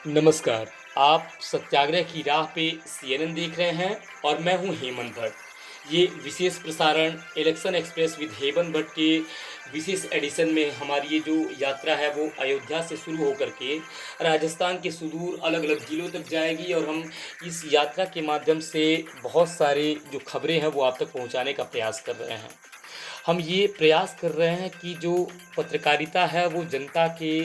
नमस्कार। आप सत्याग्रह की राह पे सीएनएन देख रहे हैं और मैं हूं हेमंत भट्ट। ये विशेष प्रसारण election express with Hemant Bhatt के विशेष एडिशन में हमारी ये जो यात्रा है वो अयोध्या से शुरू होकर के राजस्थान के सुदूर अलग अलग ज़िलों तक जाएगी और हम इस यात्रा के माध्यम से बहुत सारे जो खबरें हैं वो आप तक पहुंचाने का प्रयास कर रहे हैं। हम ये प्रयास कर रहे हैं कि जो पत्रकारिता है वो जनता के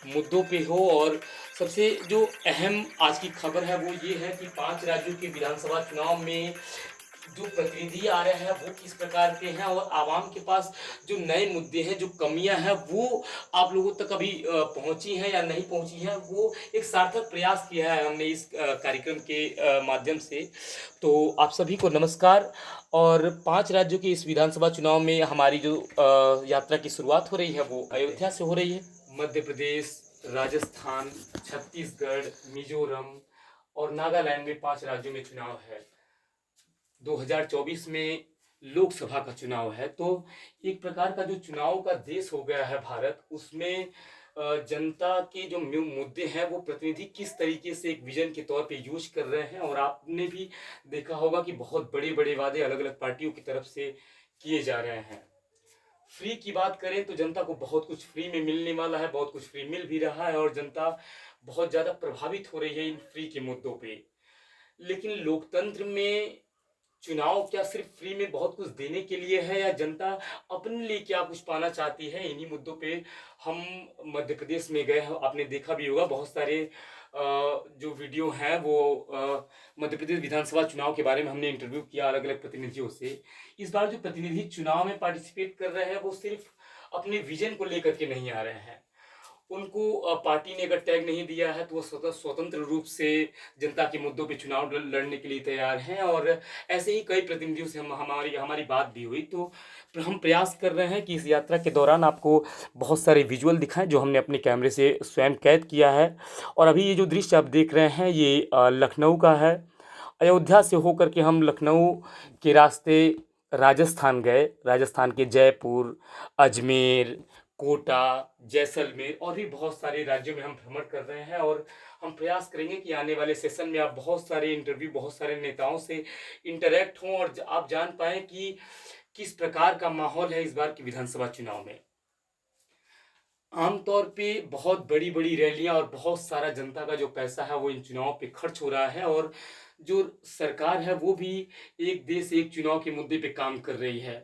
मुद्दों पे हो और सबसे जो अहम आज की खबर है वो ये है कि 5 राज्यों के विधानसभा चुनाव में जो प्रतिनिधि आ रहे हैं वो किस प्रकार के हैं और आवाम के पास जो नए मुद्दे हैं, जो कमियां हैं वो आप लोगों तक अभी पहुंची हैं या नहीं पहुंची हैं, वो एक सार्थक प्रयास किया है हमने इस कार्यक्रम के माध्यम से। तो आप सभी को नमस्कार। और 5 राज्यों के इस विधानसभा चुनाव में हमारी जो यात्रा की शुरुआत हो रही है वो अयोध्या से हो रही है। मध्य प्रदेश, राजस्थान, छत्तीसगढ़, मिजोरम और नागालैंड में 5 राज्यों में चुनाव है। 2024 में लोकसभा का चुनाव है, तो एक प्रकार का जो चुनाव का देश हो गया है भारत, उसमें जनता के जो मुद्दे हैं वो प्रतिनिधि किस तरीके से एक विजन के तौर पे यूज कर रहे हैं। और आपने भी देखा होगा कि बहुत बड़े बड़े वादे अलग अलग पार्टियों की तरफ से किए जा रहे हैं। फ्री की बात करें तो जनता को बहुत कुछ फ्री में मिलने वाला है, बहुत कुछ फ्री मिल भी रहा है और जनता बहुत ज़्यादा प्रभावित हो रही है इन फ्री के मुद्दों पे। लेकिन लोकतंत्र में चुनाव क्या सिर्फ फ्री में बहुत कुछ देने के लिए है या जनता अपने लिए क्या कुछ पाना चाहती है, इन्हीं मुद्दों पे हम मध्य प्रदेश में गए हैं। आपने देखा भी होगा बहुत सारे जो वीडियो हैं वो मध्य प्रदेश विधानसभा चुनाव के बारे में हमने इंटरव्यू किया अलग अलग प्रतिनिधियों से। इस बार जो प्रतिनिधि चुनाव में पार्टिसिपेट कर रहे हैं वो सिर्फ अपने विजन को लेकर के नहीं आ रहे हैं। उनको पार्टी ने अगर टैग नहीं दिया है तो वो स्वतंत्र रूप से जनता के मुद्दों पे चुनाव लड़ने के लिए तैयार हैं। और ऐसे ही कई प्रतिनिधियों से हमारी हमारी बात भी हुई। तो हम प्रयास कर रहे हैं कि इस यात्रा के दौरान आपको बहुत सारे विजुअल दिखाएं जो हमने अपने कैमरे से स्वयं कैद किया है। और अभी ये जो दृश्य आप देख रहे हैं ये लखनऊ का है। अयोध्या से होकर के हम लखनऊ के रास्ते राजस्थान गए। राजस्थान के जयपुर, अजमेर, कोटा, जैसलमेर और भी बहुत सारे राज्यों में हम भ्रमण कर रहे हैं। और हम प्रयास करेंगे कि आने वाले सेशन में आप बहुत सारे इंटरव्यू बहुत सारे नेताओं से इंटरेक्ट हों और आप जान पाएं कि किस प्रकार का माहौल है इस बार के विधानसभा चुनाव में। आमतौर पे बहुत बड़ी बड़ी रैलियां और बहुत सारा जनता का जो पैसा है वो इन चुनाव पे खर्च हो रहा है और जो सरकार है वो भी एक देश एक चुनाव के मुद्दे पे काम कर रही है।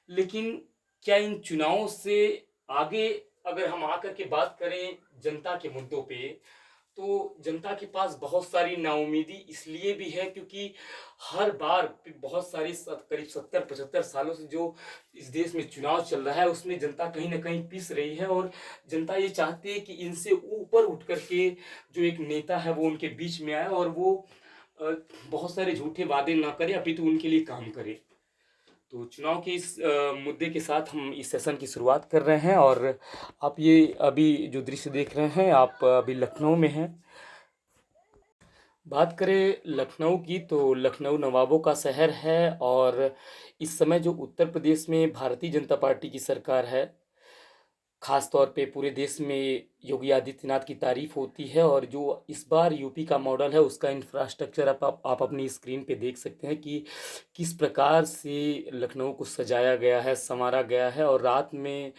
लेकिन क्या इन चुनावों से आगे अगर हम आकर के बात करें जनता के मुद्दों पे, तो जनता के पास बहुत सारी नाउम्मीदी इसलिए भी है क्योंकि हर बार बहुत सारी करीब 70-75 सालों से जो इस देश में चुनाव चल रहा है उसमें जनता कहीं ना कहीं पिस रही है। और जनता ये चाहती है कि इनसे ऊपर उठ करके जो एक नेता है वो उनके बीच में आए और वो अ, बहुत सारे झूठे वादे ना करे अपितु उनके लिए काम करे। तो चुनाव के इस मुद्दे के साथ हम इस सेशन की शुरुआत कर रहे हैं। और आप ये अभी जो दृश्य देख रहे हैं आप अभी लखनऊ में हैं। बात करें लखनऊ की तो लखनऊ नवाबों का शहर है और इस समय जो उत्तर प्रदेश में भारतीय जनता पार्टी की सरकार है, खास तौर पे पूरे देश में योगी आदित्यनाथ की तारीफ होती है। और जो इस बार यूपी का मॉडल है उसका इंफ्रास्ट्रक्चर आप अपनी स्क्रीन पे देख सकते हैं कि किस प्रकार से लखनऊ को सजाया गया है, संवारा गया है। और रात में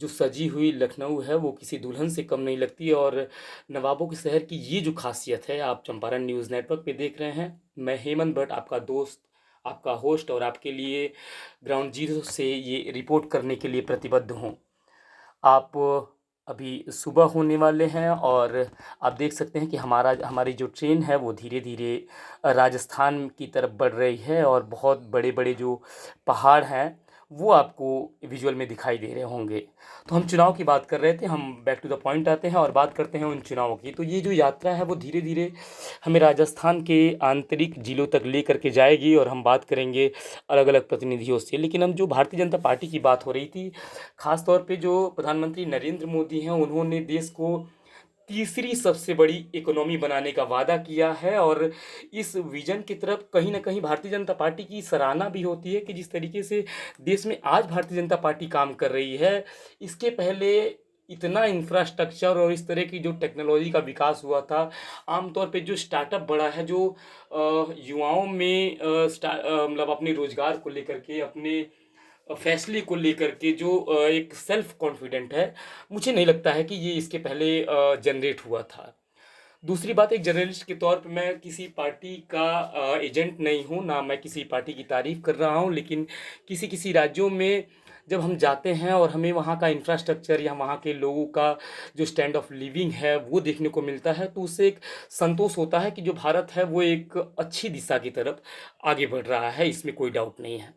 जो सजी हुई लखनऊ है वो किसी दुल्हन से कम नहीं लगती। और नवाबों के शहर की ये जो खासियत है, आप चंपारण न्यूज़ नेटवर्क पे देख रहे हैं। मैं हेमंत भट्ट आपका दोस्त, आपका होस्ट और आपके लिए ग्राउंड जीरो से ये रिपोर्ट करने के लिए प्रतिबद्ध हूँ। आप अभी सुबह होने वाले हैं और आप देख सकते हैं कि हमारी जो ट्रेन है वो धीरे धीरे राजस्थान की तरफ बढ़ रही है और बहुत बड़े बड़े जो पहाड़ हैं वो आपको विजुअल में दिखाई दे रहे होंगे। तो हम चुनाव की बात कर रहे थे, हम बैक टू द पॉइंट आते हैं और बात करते हैं उन चुनावों की। तो ये जो यात्रा है वो धीरे धीरे हमें राजस्थान के आंतरिक जिलों तक ले करके जाएगी और हम बात करेंगे अलग अलग प्रतिनिधियों से। लेकिन हम जो भारतीय जनता पार्टी की बात हो रही थी, खास तौर पे जो प्रधानमंत्री नरेंद्र मोदी हैं उन्होंने देश को तीसरी सबसे बड़ी इकोनॉमी बनाने का वादा किया है। और इस विजन की तरफ कहीं ना कहीं भारतीय जनता पार्टी की सराहना भी होती है कि जिस तरीके से देश में आज भारतीय जनता पार्टी काम कर रही है, इसके पहले इतना इंफ्रास्ट्रक्चर और इस तरह की जो टेक्नोलॉजी का विकास हुआ था, आमतौर पे जो स्टार्टअप बढ़ा है, जो युवाओं में मतलब अपने रोजगार को लेकर के, अपने फैसले को लेकर के जो एक सेल्फ कॉन्फिडेंट है, मुझे नहीं लगता है कि ये इसके पहले जनरेट हुआ था। दूसरी बात, एक जर्नलिस्ट के तौर पे मैं किसी पार्टी का एजेंट नहीं हूँ, ना मैं किसी पार्टी की तारीफ कर रहा हूँ, लेकिन किसी किसी राज्यों में जब हम जाते हैं और हमें वहाँ का इंफ्रास्ट्रक्चर या वहाँ के लोगों का जो स्टैंड ऑफ लिविंग है वो देखने को मिलता है, तो उससे एक संतोष होता है कि जो भारत है वो एक अच्छी दिशा की तरफ आगे बढ़ रहा है, इसमें कोई डाउट नहीं है।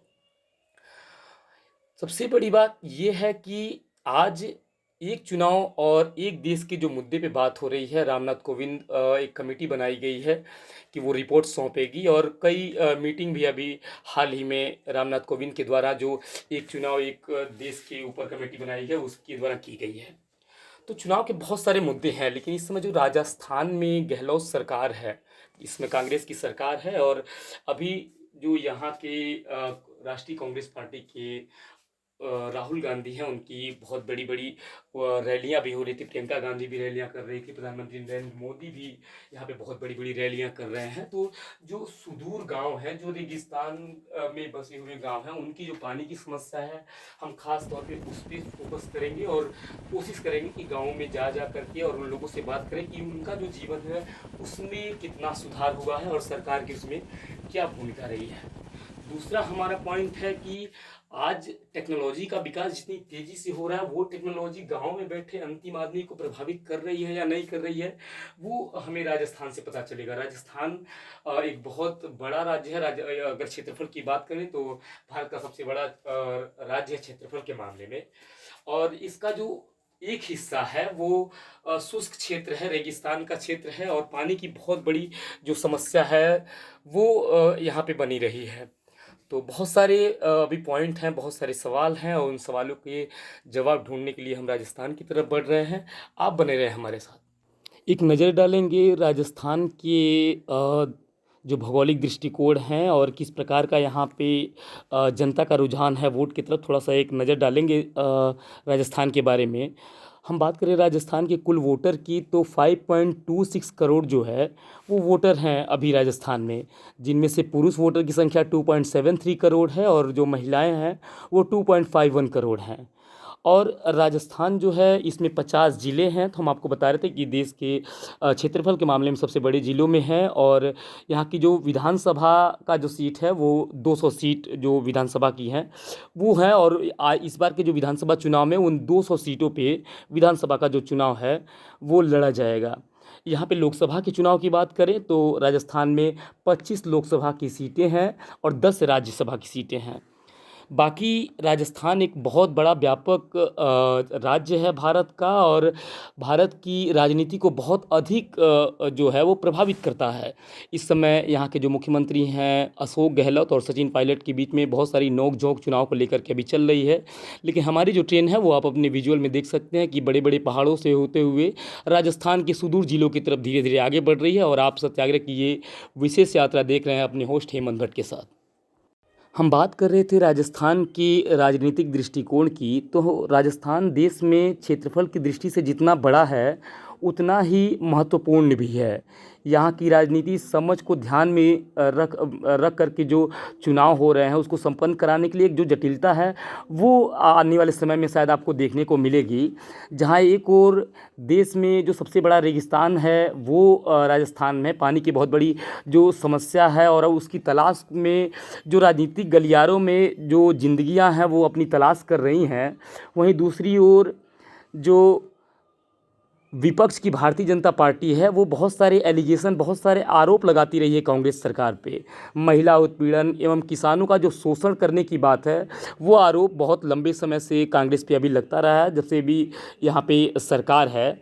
सबसे बड़ी बात ये है कि आज एक चुनाव और एक देश के जो मुद्दे पे बात हो रही है, रामनाथ कोविंद एक कमेटी बनाई गई है कि वो रिपोर्ट सौंपेगी, और कई मीटिंग भी अभी हाल ही में रामनाथ कोविंद के द्वारा जो एक चुनाव एक देश के ऊपर कमेटी बनाई है उसके द्वारा की गई है। तो चुनाव के बहुत सारे मुद्दे हैं, लेकिन इस समय जो राजस्थान में गहलोत सरकार है, इसमें कांग्रेस की सरकार है, और अभी जो यहाँ के राष्ट्रीय कांग्रेस पार्टी के राहुल गांधी हैं, उनकी बहुत बड़ी बड़ी रैलियां भी हो रही थी, प्रियंका गांधी भी रैलियां कर रही थी, प्रधानमंत्री नरेंद्र मोदी भी यहाँ पे बहुत बड़ी बड़ी रैलियां कर रहे हैं। तो जो सुदूर गांव है, जो रेगिस्तान में बसे हुए गांव हैं, उनकी जो पानी की समस्या है, हम खास तौर पे उस पर फोकस करेंगे और कोशिश करेंगे कि गाँव में जा जा करके और उन लोगों से बात करें कि उनका जो जीवन है उसमें कितना सुधार हुआ है और सरकार की उसमें क्या भूमिका रही है। दूसरा हमारा पॉइंट है कि आज टेक्नोलॉजी का विकास जितनी तेजी से हो रहा है, वो टेक्नोलॉजी गांव में बैठे अंतिम आदमी को प्रभावित कर रही है या नहीं कर रही है, वो हमें राजस्थान से पता चलेगा। राजस्थान एक बहुत बड़ा राज्य है। अगर क्षेत्रफल की बात करें तो भारत का सबसे बड़ा राज्य है क्षेत्रफल के मामले में, और इसका जो एक हिस्सा है वो शुष्क क्षेत्र है, रेगिस्तान का क्षेत्र है, और पानी की बहुत बड़ी जो समस्या है वो यहाँ पे बनी रही है। तो बहुत सारे अभी पॉइंट हैं, बहुत सारे सवाल हैं, और उन सवालों के जवाब ढूंढने के लिए हम राजस्थान की तरफ बढ़ रहे हैं। आप बने रहे हमारे साथ। एक नज़र डालेंगे राजस्थान के जो भौगोलिक दृष्टिकोण हैं और किस प्रकार का यहाँ पे जनता का रुझान है वोट की तरफ, थोड़ा सा एक नज़र डालेंगे राजस्थान के बारे में। हम बात करें राजस्थान के कुल वोटर की, तो 5.26 करोड़ जो है वो वोटर हैं अभी राजस्थान में, जिनमें से पुरुष वोटर की संख्या 2.73 करोड़ है और जो महिलाएं हैं वो 2.51 करोड़ हैं। और राजस्थान जो है इसमें 50 ज़िले हैं। तो हम आपको बता रहे थे कि देश के क्षेत्रफल के मामले में सबसे बड़े ज़िलों में है, और यहाँ की जो विधानसभा का जो सीट है वो 200 सीट जो विधानसभा की हैं वो है, और इस बार के जो विधानसभा चुनाव में उन 200 सीटों पे विधानसभा का जो चुनाव है वो लड़ा जाएगा। यहाँ पे लोकसभा के चुनाव की बात करें तो राजस्थान में 25 लोकसभा की सीटें हैं और 10 राज्यसभा की सीटें हैं। बाकी राजस्थान एक बहुत बड़ा व्यापक राज्य है भारत का, और भारत की राजनीति को बहुत अधिक जो है वो प्रभावित करता है। इस समय यहाँ के जो मुख्यमंत्री हैं अशोक गहलोत और सचिन पायलट के बीच में बहुत सारी नोक झोंक चुनाव को लेकर के अभी चल रही है, लेकिन हमारी जो ट्रेन है वो आप अपने विजुअल में देख सकते हैं कि बड़े बड़े पहाड़ों से होते हुए राजस्थान के सुदूर जिलों की तरफ धीरे धीरे आगे बढ़ रही है। और आप सत्याग्रह की ये विशेष यात्रा देख रहे हैं अपने होस्ट हेमंत भट्ट के साथ। हम बात कर रहे थे राजस्थान की राजनीतिक दृष्टिकोण की, तो राजस्थान देश में क्षेत्रफल की दृष्टि से जितना बड़ा है उतना ही महत्वपूर्ण भी है। यहाँ की राजनीति समझ को ध्यान में रख कर के जो चुनाव हो रहे हैं उसको संपन्न कराने के लिए एक जो जटिलता है वो आने वाले समय में शायद आपको देखने को मिलेगी। जहाँ एक और देश में जो सबसे बड़ा रेगिस्तान है वो राजस्थान में पानी की बहुत बड़ी जो समस्या है, और उसकी तलाश में जो राजनीतिक गलियारों में जो जिंदगियां हैं वो अपनी तलाश कर रही हैं, वहीं दूसरी ओर जो विपक्ष की भारतीय जनता पार्टी है वो बहुत सारे एलिगेशन, बहुत सारे आरोप लगाती रही है कांग्रेस सरकार पे। महिला उत्पीड़न एवं किसानों का जो शोषण करने की बात है वो आरोप बहुत लंबे समय से कांग्रेस पे अभी लगता रहा है, जब से भी यहाँ पे सरकार है।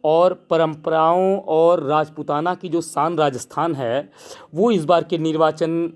और परंपराओं और राजपूताना की जो शान राजस्थान है वो इस बार के निर्वाचन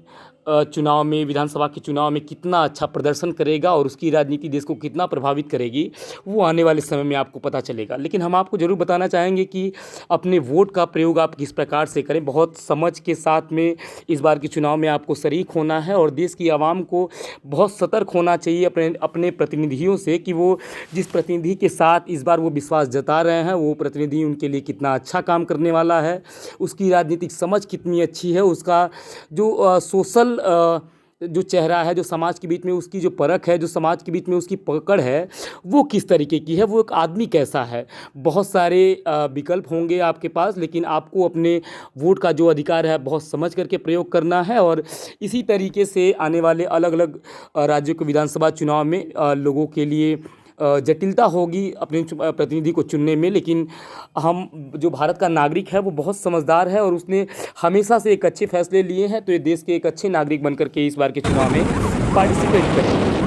चुनाव में, विधानसभा के चुनाव में कितना अच्छा प्रदर्शन करेगा और उसकी राजनीति देश को कितना प्रभावित करेगी, वो आने वाले समय में आपको पता चलेगा। लेकिन हम आपको ज़रूर बताना चाहेंगे कि अपने वोट का प्रयोग आप किस प्रकार से करें। बहुत समझ के साथ में इस बार के चुनाव में आपको शरीक होना है और देश की आवाम को बहुत सतर्क होना चाहिए अपने अपने प्रतिनिधियों से कि वो जिस प्रतिनिधि के साथ इस बार वो विश्वास जता रहे हैं, वो प्रतिनिधि उनके लिए कितना अच्छा काम करने वाला है, उसकी राजनीतिक समझ कितनी अच्छी है, उसका जो सोशल जो चेहरा है, जो समाज के बीच में उसकी जो परख है, जो समाज के बीच में उसकी पकड़ है, वो किस तरीके की है, वो एक आदमी कैसा है। बहुत सारे विकल्प होंगे आपके पास, लेकिन आपको अपने वोट का जो अधिकार है बहुत समझ करके प्रयोग करना है। और इसी तरीके से आने वाले अलग अलग राज्यों के विधानसभा चुनाव में लोगों के लिए जटिलता होगी अपने प्रतिनिधि को चुनने में। लेकिन हम जो भारत का नागरिक है वो बहुत समझदार है और उसने हमेशा से एक अच्छे फैसले लिए हैं, तो ये देश के एक अच्छे नागरिक बन कर के इस बार के चुनाव में पार्टिसिपेट करें।